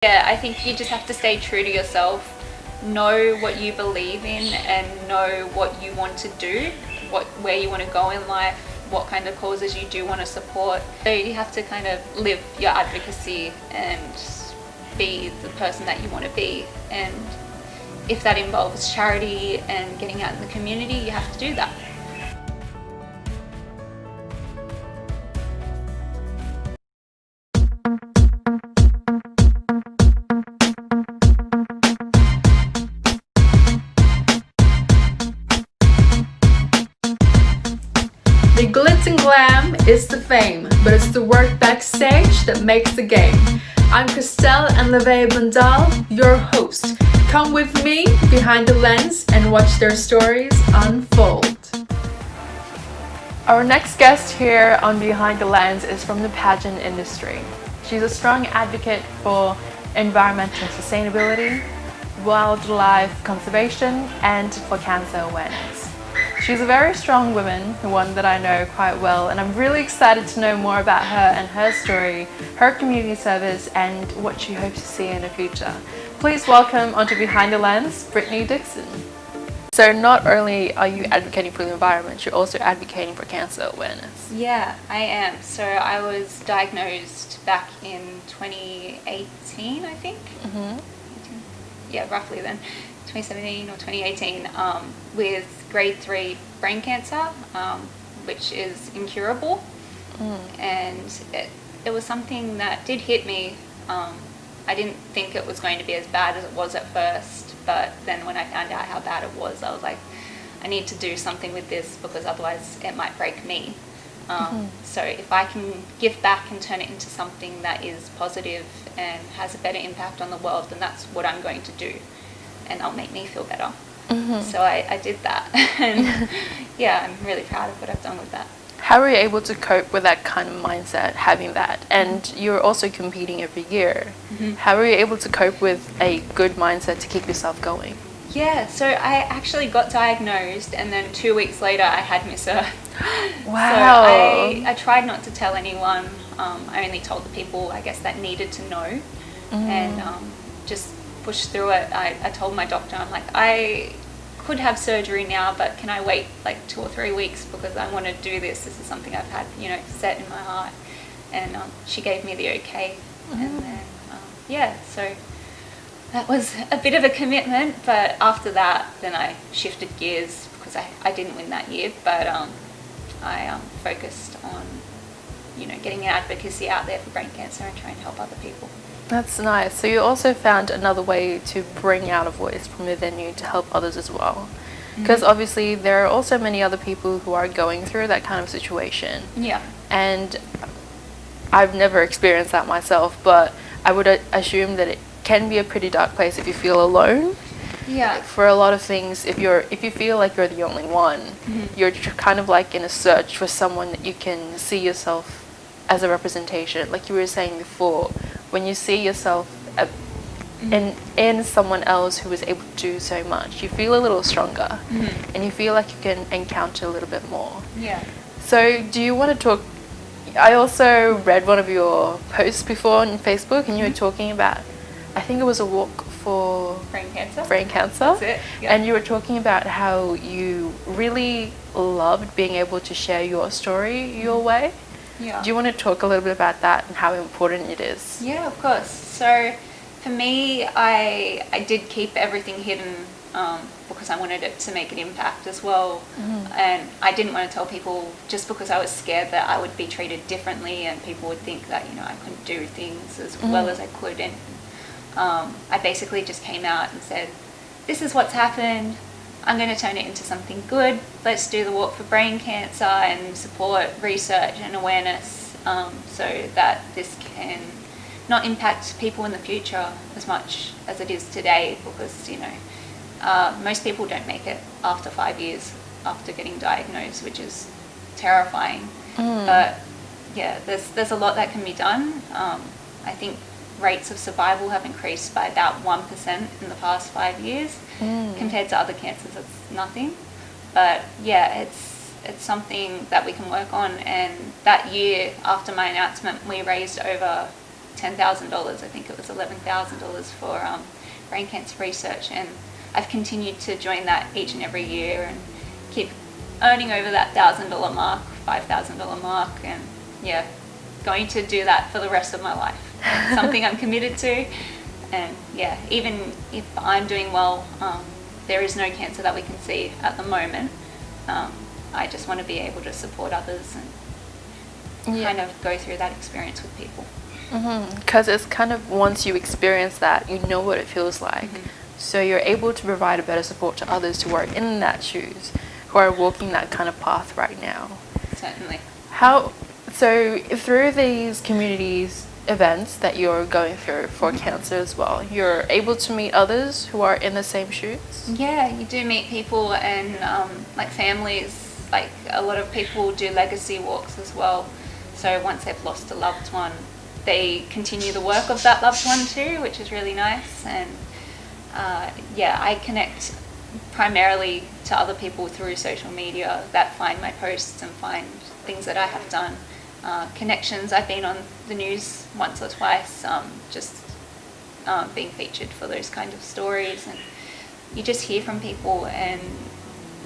Yeah, I think you just have to stay true to yourself, know what you believe in and know what you want to do, where you want to go in life, what kind of causes you do want to support. So you have to kind of live your advocacy and be the person that you want to be. And if that involves charity and getting out in the community, you have to do that. The glitz and glam is the fame, but it's the work backstage that makes the game. I'm Crystel and Bandal, your host. Come with me behind the lens and watch their stories unfold. Our next guest here on Behind the Lens is from the pageant industry. She's a strong advocate for environmental sustainability, wildlife conservation, and for cancer awareness. She's a very strong woman, one that I know quite well, and I'm really excited to know more about her and her story, her community service, and what she hopes to see in the future. Please welcome onto Behind the Lens, Brittany Dickson. So not only are you advocating for the environment, you're also advocating for cancer awareness. Yeah, I am. So I was diagnosed back in 2018, I think. Mm-hmm. Yeah, roughly then. 2017 or 2018 with grade 3 brain cancer, which is incurable. And it was something that did hit me. I didn't think it was going to be as bad as it was at first, but then when I found out how bad it was, I was like, I need to do something with this because otherwise it might break me. So if I can give back and turn it into something that is positive and has a better impact on the world, then that's what I'm going to do. And that'll make me feel better. So I did that. And yeah, I'm really proud of what I've done with that. How were you able to cope with that kind of mindset, having that? And you're also competing every year. How were you able to cope with a good mindset to keep yourself going? Yeah, so I actually got diagnosed and then 2 weeks later I had Miss Earth. Wow. So I tried not to tell anyone. I only told the people, I guess, that needed to know. And just pushed through it. I told my doctor, I'm like, I could have surgery now, but can I wait like 2 or 3 weeks because I want to do this. This is something I've had, set in my heart. And she gave me the okay. And then, so that was a bit of a commitment, but after that, then I shifted gears because I didn't win that year, but I focused on, getting advocacy out there for brain cancer and trying to help other people. That's nice. So you also found another way to bring out a voice from within you to help others as well. Because obviously there are also many other people who are going through that kind of situation. Yeah. And I've never experienced that myself, but I would assume that it can be a pretty dark place if you feel alone. Yeah. For a lot of things, if you feel like you're the only one, you're kind of like in a search for someone that you can see yourself as a representation. Like you were saying before, when you see yourself in someone else who is able to do so much, you feel a little stronger and you feel like you can encounter a little bit more. Yeah. So do you want to talk? I also read one of your posts before on Facebook and you were talking about, I think it was a walk for brain cancer. That's it. Yeah. And you were talking about how you really loved being able to share your story your way. Yeah. Do you want to talk a little bit about that and how important it is? Yeah, of course. So for me, I did keep everything hidden because I wanted it to make an impact as well. And I didn't want to tell people just because I was scared that I would be treated differently and people would think that, I couldn't do things as well as I could. And I basically just came out and said, this is what's happened. I'm going to turn it into something good. Let's do the walk for brain cancer and support research and awareness so that this can not impact people in the future as much as it is today because, most people don't make it after 5 years after getting diagnosed, which is terrifying. But yeah, there's a lot that can be done. I think rates of survival have increased by about 1% in the past 5 years. Compared to other cancers, it's nothing. But yeah, it's something that we can work on. And that year after my announcement, we raised over $10,000. I think it was $11,000 for brain cancer research, and I've continued to join that each and every year and keep earning over that $1,000 mark, $5,000 mark, and yeah, going to do that for the rest of my life. Something I'm committed to, and yeah, even if I'm doing well, there is no cancer that we can see at the moment. I just want to be able to support others and kind of go through that experience with people. Because it's kind of, once you experience that, you know what it feels like. So you're able to provide a better support to others who are in that shoes, who are walking that kind of path right now. Certainly. So through these communities events that you're going through for cancer as well, you're able to meet others who are in the same shoes? Yeah, you do meet people, and like families, like a lot of people do legacy walks as well. So once they've lost a loved one, they continue the work of that loved one too, which is really nice. And yeah, I connect primarily to other people through social media that find my posts and find things that I have done. Connections, I've been on the news once or twice, just being featured for those kind of stories, and you just hear from people, and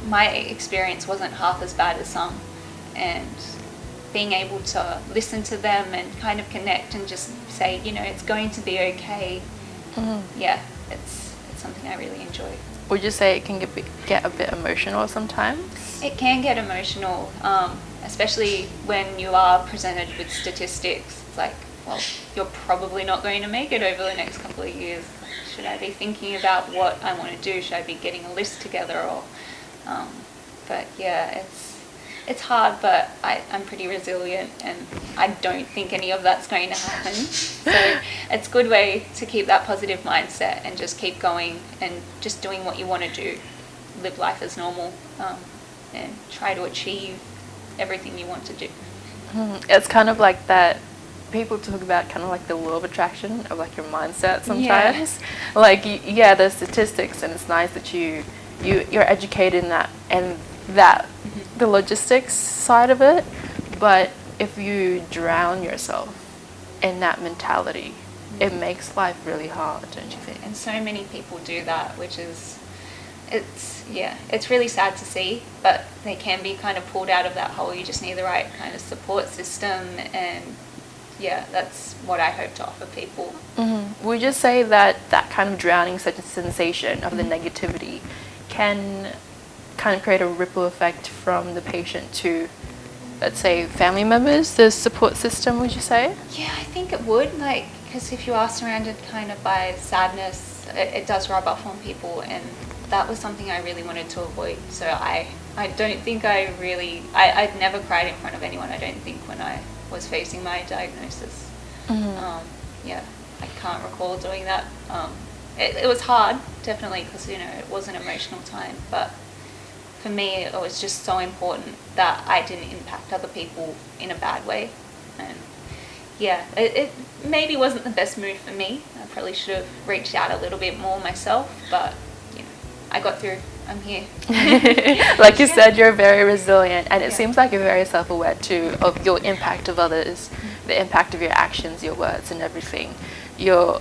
my experience wasn't half as bad as some, and being able to listen to them and kind of connect and just say, you know, it's going to be okay. Yeah, it's something I really enjoy. Would you say it can get a bit emotional sometimes? It can get emotional, especially when you are presented with statistics. It's like, well, you're probably not going to make it over the next couple of years. Should I be thinking about what I want to do? Should I be getting a list together? Or, but yeah, it's hard, but I'm pretty resilient, and I don't think any of that's going to happen. So it's a good way to keep that positive mindset and just keep going and just doing what you want to do. Live life as normal, and try to achieve everything you want to do. It's kind of like that, people talk about kind of like the law of attraction of like your mindset sometimes. Yeah. Like, yeah, there's statistics, and it's nice that you're educated in that, and that the logistics side of it, but if you drown yourself in that mentality, it makes life really hard, don't you think? And so many people do that, which is, it's really sad to see, but they can be kind of pulled out of that hole. You just need the right kind of support system, and yeah, that's what I hope to offer people. Would you say that kind of drowning such a sensation of the negativity can kind of create a ripple effect from the patient to, let's say, family members, the support system, would you say? Yeah, I think it would, like, because if you are surrounded kind of by sadness, it does rub off on people, and that was something I really wanted to avoid. So I don't think I'd never cried in front of anyone, I don't think, when I was facing my diagnosis. Yeah, I can't recall doing that. It was hard, definitely, because, you know, it was an emotional time, but for me, it was just so important that I didn't impact other people in a bad way. And yeah, it maybe wasn't the best move for me. I probably should have reached out a little bit more myself, but you know, I got through. I'm here. Like you said, you're very resilient, and it seems like you're very self-aware too of your impact of others, the impact of your actions, your words, and everything. You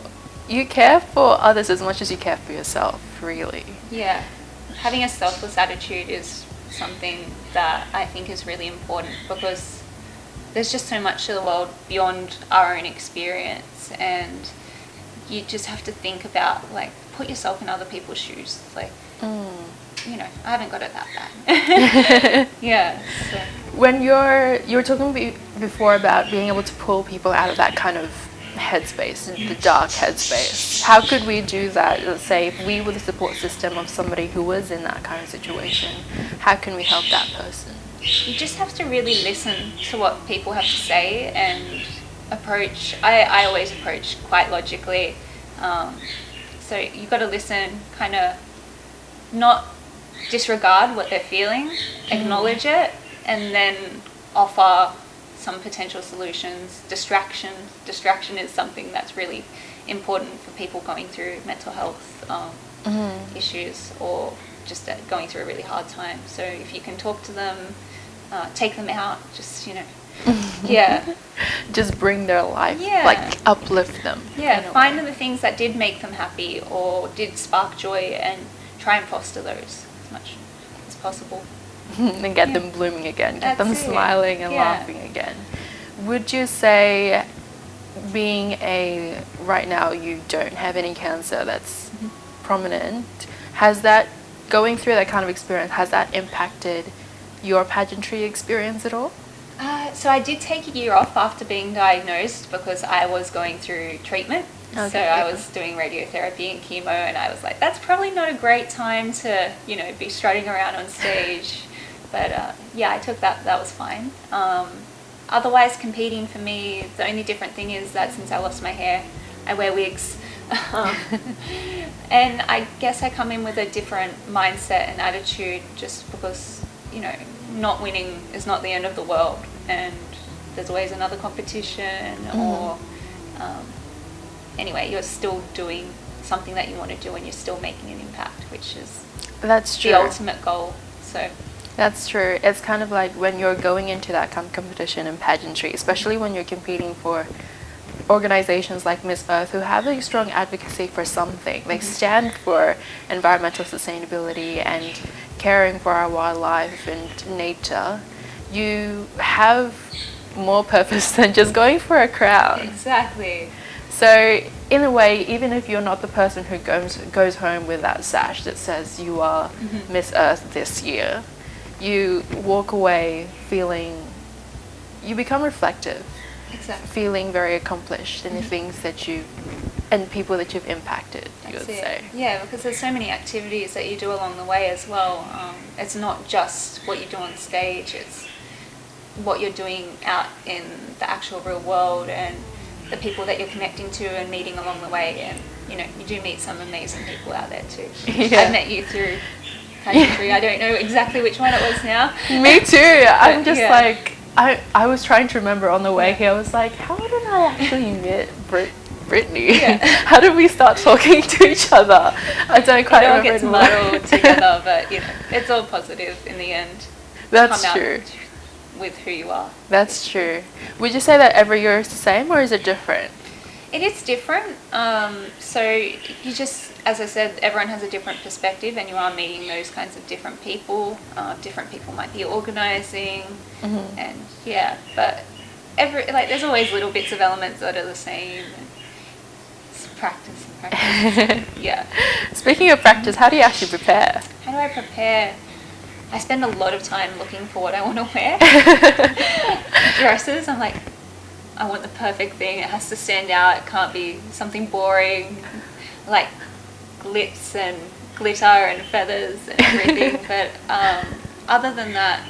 care for others as much as you care for yourself, really. Yeah. Having a selfless attitude is something that I think is really important, because there's just so much to the world beyond our own experience, and you just have to think about, like, put yourself in other people's shoes. Like, you know, I haven't got it that bad. Yeah. So. When you were talking before about being able to pull people out of that kind of headspace, the dark headspace, how could we do that? Let's say if we were the support system of somebody who was in that kind of situation, how can we help that person? You just have to really listen to what people have to say and approach. I always approach quite logically. So you've got to listen, kind of not disregard what they're feeling, acknowledge it, and then offer some potential solutions. Distraction is something that's really important for people going through mental health issues, or just going through a really hard time. So if you can talk to them, take them out, just, you know, Yeah. Just bring their life, Yeah. like uplift them. Yeah, in a find way. the things that did make them happy or did spark joy and try and foster those as much as possible. And get Yeah. them blooming again, get them That's it. smiling and Yeah. laughing again. Would you say right now you don't have any cancer that's prominent, has that, going through that kind of experience, has that impacted your pageantry experience at all? So I did take a year off after being diagnosed because I was going through treatment. Okay. So I was doing radiotherapy and chemo, and I was like, that's probably not a great time to, be strutting around on stage. But yeah, I took that. That was fine. Otherwise, competing for me, the only different thing is that since I lost my hair, I wear wigs. And I guess I come in with a different mindset and attitude just because, not winning is not the end of the world. And there's always another competition or... anyway, you're still doing something that you want to do and you're still making an impact, which is That's true. the ultimate goal. So That's true. It's kind of like when you're going into that kind of competition in pageantry, especially when you're competing for organizations like Miss Earth who have a strong advocacy for something. They stand for environmental sustainability and caring for our wildlife and nature. You have more purpose than just going for a crown. exactly. So in a way, even if you're not the person who goes home with that sash that says you are Miss Earth this year, you walk away feeling, you become reflective, Exactly. feeling very accomplished in the things that and people that you've impacted, you That's would it. say. Yeah, because there's so many activities that you do along the way as well. It's not just what you do on stage, it's what you're doing out in the actual real world and the people that you're connecting to and meeting along the way. And, you do meet some amazing people out there too. Yeah. I've met you through pageantry. I don't know exactly which one it was now. Me too. I'm just yeah. like, I was trying to remember on the way here. I was like, how did I actually meet Brittany? Yeah. How did we start talking to each other? I don't quite It all remember. gets muddled together, but, it's all positive in the end. That's Come true. out with who you are. That's true. Would you say that every year is the same or is it different? It is different. So you just, as I said, everyone has a different perspective and you are meeting those kinds of different people. Different people might be organising and yeah, but there's always little bits of elements that are the same. It's practice and practice. Yeah. Speaking of practice, how do you actually prepare? How do I prepare? I spend a lot of time looking for what I want to wear. Dresses, I'm like, I want the perfect thing. It has to stand out. It can't be something boring, like glitz and glitter and feathers and everything. But other than that,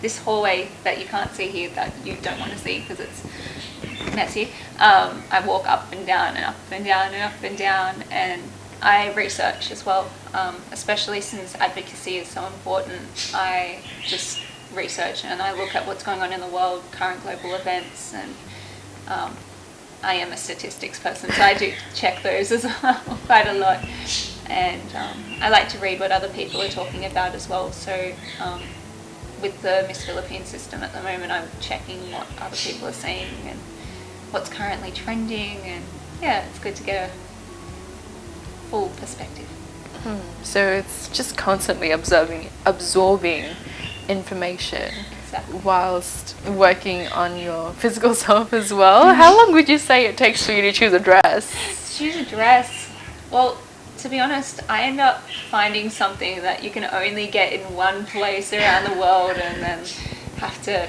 this hallway that you can't see here that you don't want to see because it's messy, I walk up and down and up and down and up and down, and I research as well, especially since advocacy is so important. I just research and I look at what's going on in the world, current global events, and I am a statistics person, so I do check those as well quite a lot. And I like to read what other people are talking about as well. So with the Miss Philippines system at the moment, I'm checking what other people are saying and what's currently trending, and yeah, it's good to get a full perspective. So it's just constantly absorbing information Exactly. whilst working on your physical self as well. How long would you say it takes for you to choose a dress? Choose a dress. Well, to be honest, I end up finding something that you can only get in one place around the world and then have to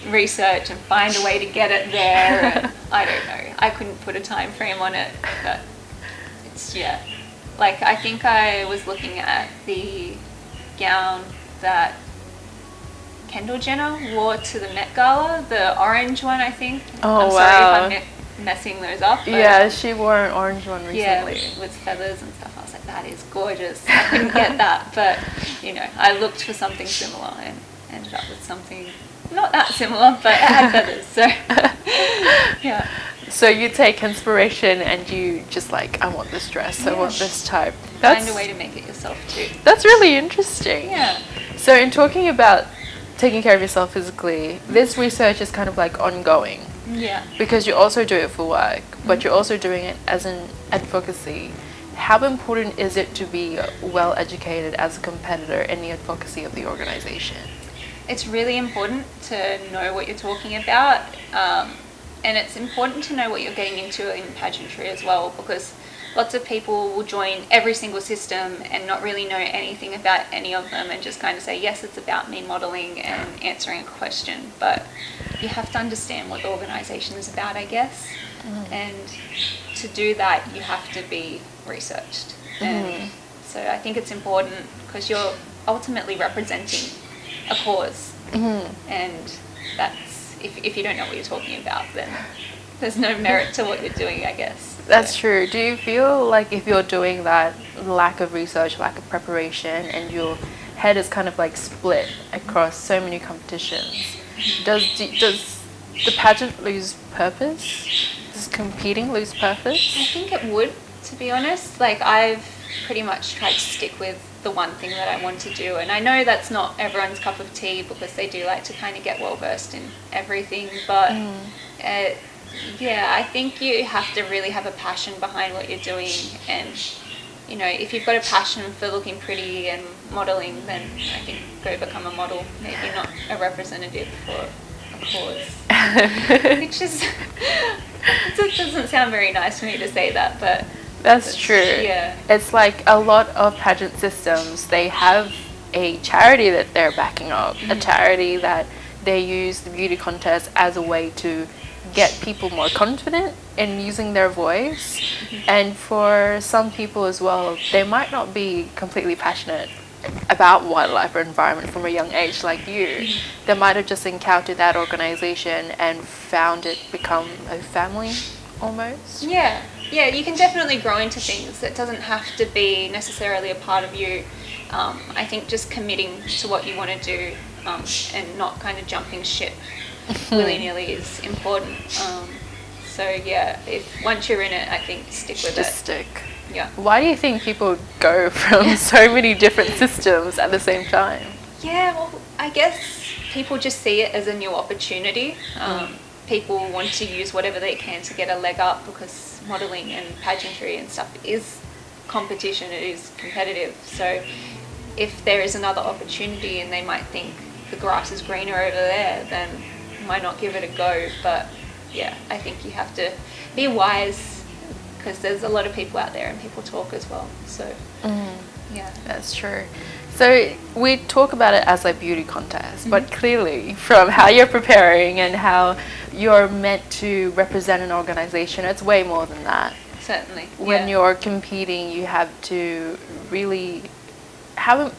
research and find a way to get it there. And I don't know. I couldn't put a time frame on it, but it's, yeah. Like, I think I was looking at the gown that Kendall Jenner wore to the Met Gala, the orange one, I think. Oh, I'm wow. sorry if I'm messing those up. But Yeah, she wore an orange one recently. yeah, with feathers and stuff. I was like, that is gorgeous. I couldn't get that, but, I looked for something similar and ended up with something not that similar, but it had feathers, so, yeah. So you take inspiration and you just like, I want this dress, I want this type. Find a way to make it yourself too. That's really interesting. Yeah. So in talking about taking care of yourself physically, this research is kind of like ongoing. Yeah. Because you also do it for work, but you're also doing it as an advocacy. How important is it to be well educated as a competitor in the advocacy of the organization? It's really important to know what you're talking about, and it's important to know what you're getting into in pageantry as well, because lots of people will join every single system and not really know anything about any of them and just kind of say, yes, it's about me modeling and answering a question, but you have to understand what the organization is about, I guess. And to do that, you have to be researched. And so I think it's important because you're ultimately representing a cause. And that's, if you don't know what you're talking about, then there's no merit to what you're doing, I guess. That's true. Do you feel like if you're doing that, lack of research, lack of preparation, and your head is kind of like split across so many competitions, does the pageant lose purpose? Does competing lose purpose? I think it would, to be honest. Like, I've pretty much tried to stick with the one thing that I want to do, and I know that's not everyone's cup of tea because they do like to kind of get well versed in everything, but yeah, I think you have to really have a passion behind what you're doing, and you know, if you've got a passion for looking pretty and modeling, then I think go become a model, maybe not a representative for a cause. Which is, it doesn't sound very nice for me to say that, but that's true. Yeah. It's like a lot of pageant systems, they have a charity that they're backing up, a charity that they use the beauty contest as a way to get people more confident in using their voice. And for some people as well, they might not be completely passionate about wildlife or environment from a young age like you. They might have just encountered that organization and found it become a family almost. Yeah, you can definitely grow into things. It doesn't have to be necessarily a part of you. I think just committing to what you want to do and not kind of jumping ship willy-nilly is important. So yeah, if once you're in it, I think stick with it. Just stick. Yeah. Why do you think people go from so many different systems at the same time? Yeah, well, I guess people just see it as a new opportunity. People want to use whatever they can to get a leg up because modelling and pageantry and stuff is competition, it is competitive. So if there is another opportunity and they might think the grass is greener over there, then why not give it a go? But yeah, I think you have to be wise because there's a lot of people out there and people talk as well. So yeah, that's true. So we talk about it as a beauty contest, but clearly from how you're preparing and how you're meant to represent an organization, it's way more than that. Certainly. When you're competing, you have to really, how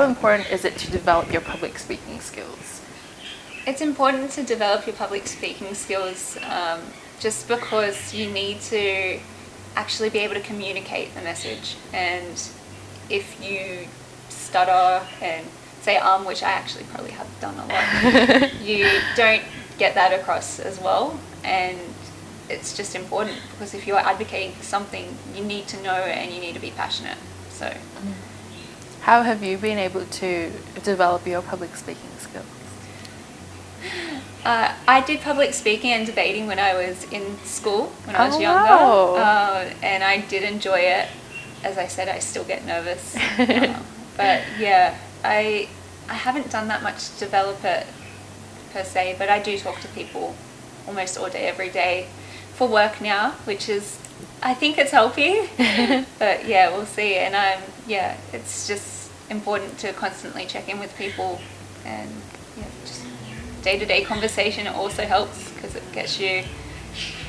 important is it to develop your public speaking skills? It's important to develop your public speaking skills just because you need to actually be able to communicate the message. And if you stutter and say which I actually probably have done a lot, you don't get that across as well. And it's just important because if you're advocating for something, you need to know and you need to be passionate. So how have you been able to develop your public speaking skills? I did public speaking and debating when I was in school, when I was younger. Wow. And I did enjoy it. As I said, I still get nervous. But yeah, I haven't done that much to develop it per se, but I do talk to people almost all day, every day for work now, which is, I think it's helping. But yeah, we'll see. And it's just important to constantly check in with people, and yeah, just day-to-day conversation also helps because it gets you,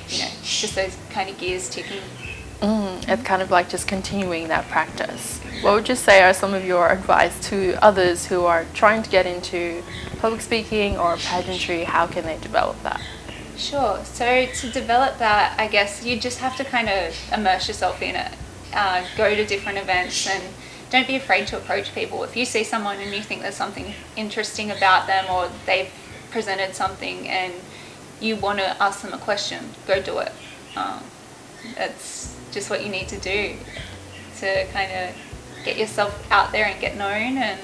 just those kind of gears ticking. It's kind of like just continuing that practice. What would you say are some of your advice to others who are trying to get into public speaking or pageantry? How can they develop that? Sure. So to develop that, I guess you just have to kind of immerse yourself in it. Go to different events and don't be afraid to approach people. If you see someone and you think there's something interesting about them or they've presented something and you want to ask them a question, go do it. It's just what you need to do to kind of get yourself out there and get known. And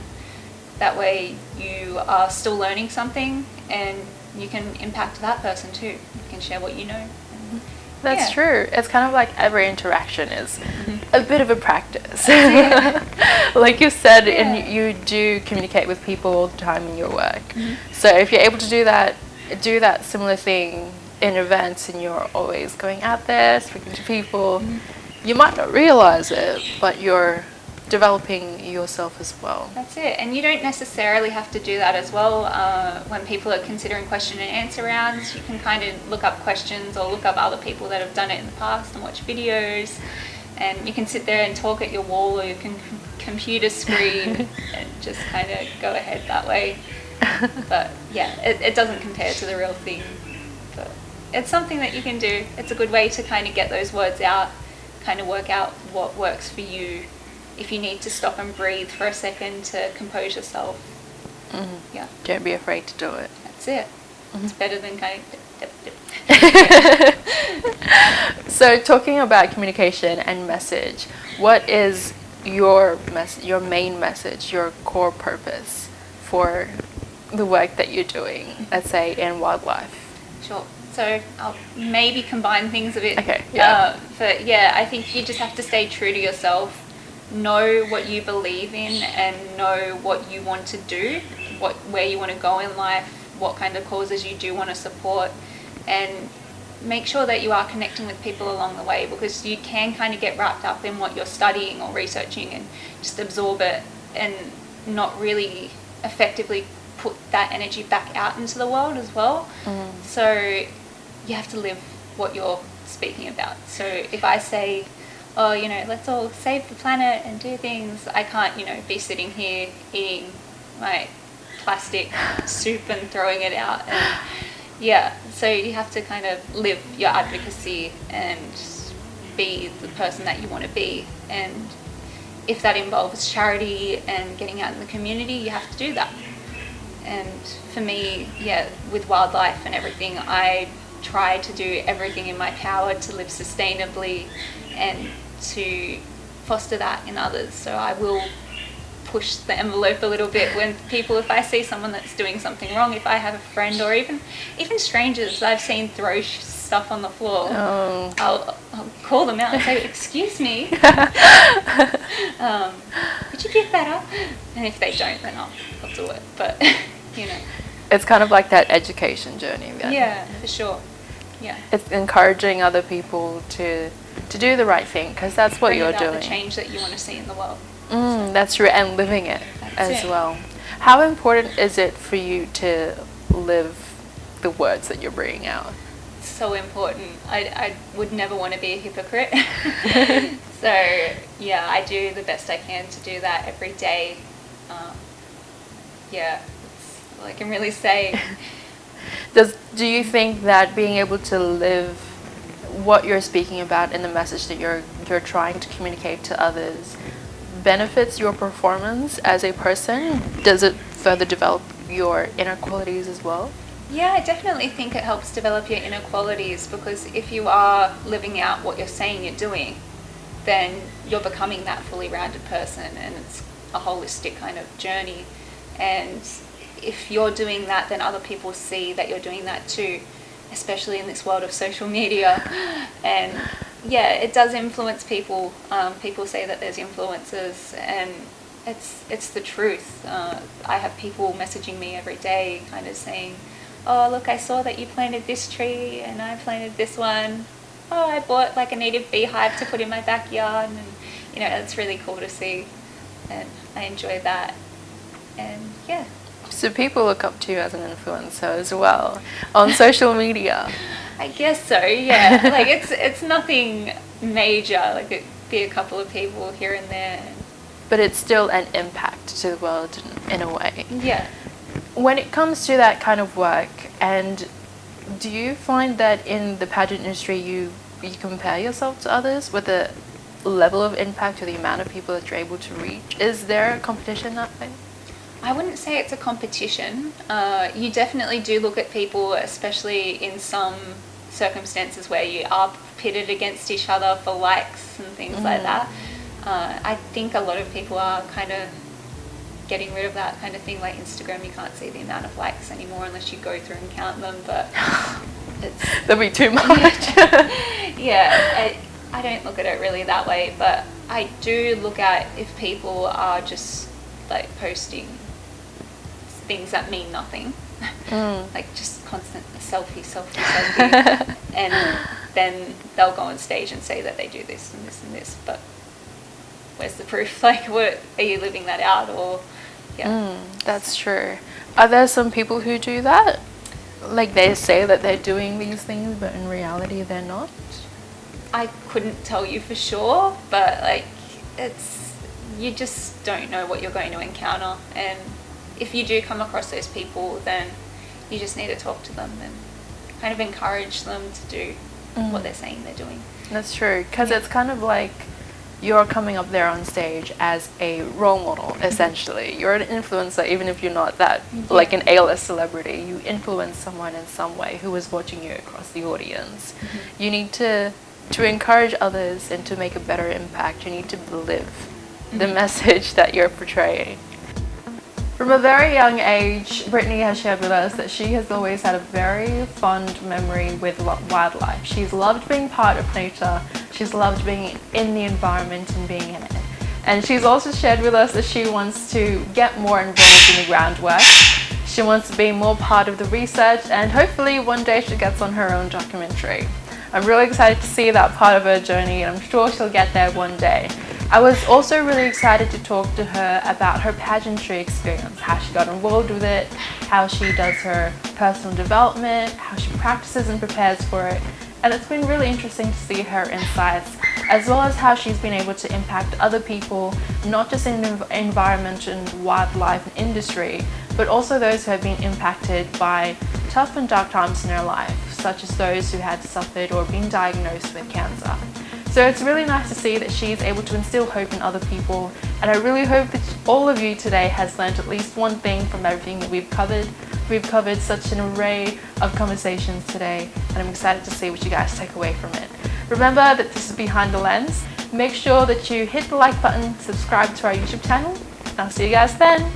That way you are still learning something and you can impact that person too. You can share what you know. That's true. It's kind of like every interaction is a bit of a practice. Like you said, and you do communicate with people all the time in your work. So if you're able to do that similar thing in events, and you're always going out there speaking to people, you might not realize it, but you're developing yourself as well. That's it. And you don't necessarily have to do that as well. When people are considering question and answer rounds, you can kind of look up questions or look up other people that have done it in the past and watch videos, and you can sit there and talk at your wall or your computer screen and just kind of go ahead that way. But yeah, it doesn't compare to the real thing, but it's something that you can do. It's a good way to kind of get those words out, kind of work out what works for you. If you need to stop and breathe for a second to compose yourself. Yeah. Don't be afraid to do it. That's it. It's better than kind of... So talking about communication and message, what is your main message, your core purpose for the work that you're doing, let's say in wildlife? Sure. So I'll maybe combine things a bit. Okay. Yeah. But yeah, I think you just have to stay true to yourself. Know what you believe in and know what you want to do, where you want to go in life, what kind of causes you do want to support, and make sure that you are connecting with people along the way, because you can kind of get wrapped up in what you're studying or researching and just absorb it and not really effectively put that energy back out into the world as well. So you have to live what you're speaking about. So if I say, oh, let's all save the planet and do things, I can't, be sitting here eating my plastic soup and throwing it out. And yeah, so you have to kind of live your advocacy and be the person that you want to be. And if that involves charity and getting out in the community, you have to do that. And for me, with wildlife and everything, I try to do everything in my power to live sustainably and to foster that in others. So I will push the envelope a little bit when if I see someone that's doing something wrong, if I have a friend or even strangers I've seen throw stuff on the floor, I'll call them out and say, excuse me, could you give that up? And if they don't, then I'll do it. But it's kind of like that education journey then. Yeah, for sure. Yeah, it's encouraging other people to do the right thing, because that's what you're doing. The change that you want to see in the world. That's true, and living it as well. How important is it for you to live the words that you're bringing out? So important. I would never want to be a hypocrite. So yeah, I do the best I can to do that every day. That's all I can really say. Do you think that being able to live what you're speaking about in the message that you're trying to communicate to others benefits your performance as a person? Does it further develop your inner qualities as well? Yeah, I definitely think it helps develop your inner qualities, because if you are living out what you're saying you're doing, then you're becoming that fully rounded person, and it's a holistic kind of journey. And if you're doing that, then other people see that you're doing that too, especially in this world of social media. And yeah, it does influence people. People say that there's influencers, and it's the truth. I have people messaging me every day kind of saying, oh, look, I saw that you planted this tree and I planted this one. Oh, I bought like a native beehive to put in my backyard. And it's really cool to see, and I enjoy that. And yeah. So people look up to you as an influencer as well on social media? I guess so, yeah. Like it's nothing major. Like it'd be a couple of people here and there. But it's still an impact to the world in a way. Yeah. When it comes to that kind of work, and do you find that in the pageant industry you compare yourself to others with the level of impact or the amount of people that you're able to reach? Is there a competition that way? I wouldn't say it's a competition. You definitely do look at people, especially in some circumstances where you are pitted against each other for likes and things like that. I think a lot of people are kind of getting rid of that kind of thing. Like Instagram, you can't see the amount of likes anymore unless you go through and count them, but it's That'd be too much. yeah, I don't look at it really that way, but I do look at if people are just like posting things that mean nothing, like just constant selfie, and then they'll go on stage and say that they do this and this and this, but where's the proof? Like, what are you living that out? Or That's true. Are there some people who do that? Like they say that they're doing these things, but in reality they're not? I couldn't tell you for sure, but like you just don't know what you're going to encounter, and if you do come across those people, then you just need to talk to them and kind of encourage them to do what they're saying they're doing. That's true, because it's kind of like you're coming up there on stage as a role model, essentially. You're an influencer, even if you're not that, like an A-list celebrity. You influence someone in some way who is watching you across the audience. You need to encourage others and to make a better impact. You need to live the message that you're portraying. From a very young age, Brittany has shared with us that she has always had a very fond memory with wildlife. She's loved being part of nature. She's loved being in the environment and being in it. And she's also shared with us that she wants to get more involved in the groundwork. She wants to be more part of the research, and hopefully one day she gets on her own documentary. I'm really excited to see that part of her journey, and I'm sure she'll get there one day. I was also really excited to talk to her about her pageantry experience, how she got involved with it, how she does her personal development, how she practices and prepares for it. And it's been really interesting to see her insights, as well as how she's been able to impact other people, not just in the environment and wildlife and industry, but also those who have been impacted by tough and dark times in their life, such as those who had suffered or been diagnosed with cancer. So it's really nice to see that she's able to instill hope in other people, and I really hope that all of you today has learned at least one thing from everything that we've covered. We've covered such an array of conversations today, and I'm excited to see what you guys take away from it. Remember that this is Behind the Lens. Make sure that you hit the like button, subscribe to our YouTube channel, and I'll see you guys then.